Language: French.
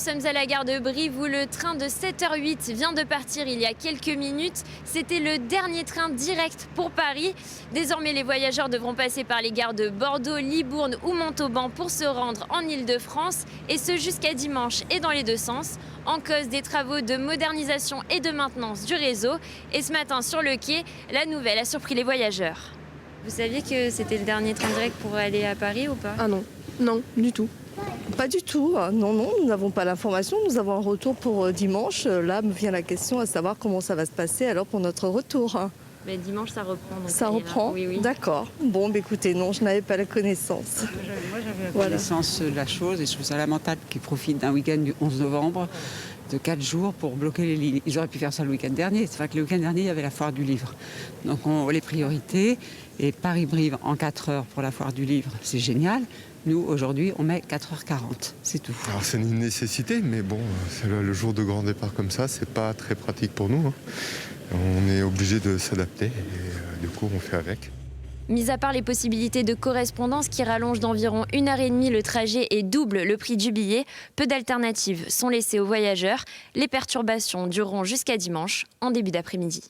sommes à la gare de Brive où le train de 7h08 vient de partir il y a quelques minutes. C'était le dernier train direct pour Paris. Désormais, les voyageurs devront passer par les gares de Bordeaux, Libourne ou Montauban pour se rendre en Île-de-France, et ce jusqu'à dimanche et dans les deux sens. En cause des travaux de modernisation et de maintenance du réseau. Et ce matin sur le quai, la nouvelle a surpris les voyageurs. Vous saviez que c'était le dernier train direct pour aller à Paris ou pas? Ah non, non, du tout. Pas du tout. Non, non, nous n'avons pas l'information. Nous avons un retour pour dimanche. Là me vient la question à savoir comment ça va se passer alors pour notre retour. Mais dimanche, ça reprend. Donc Ça reprend. Oui, oui. D'accord. Bon, écoutez, non, je n'avais pas la connaissance. Moi, j'avais la connaissance de la chose et je trouve ça lamentable qu'ils profitent d'un week-end du 11 novembre de 4 jours pour bloquer les lignes. Ils auraient pu faire ça le week-end dernier. C'est vrai que le week-end dernier, il y avait la foire du livre. Donc, les priorités. Et Paris-Brive en 4 heures pour la foire du livre, c'est génial. Nous, aujourd'hui, on met 4h40. C'est tout. Alors, c'est une nécessité, mais bon, c'est le jour de grand départ comme ça, c'est pas très pratique pour nous. On est obligé de s'adapter et du coup, on fait avec. Mis à part les possibilités de correspondance qui rallongent d'environ 1h30 le trajet et doublent le prix du billet, peu d'alternatives sont laissées aux voyageurs. Les perturbations dureront jusqu'à dimanche, en début d'après-midi.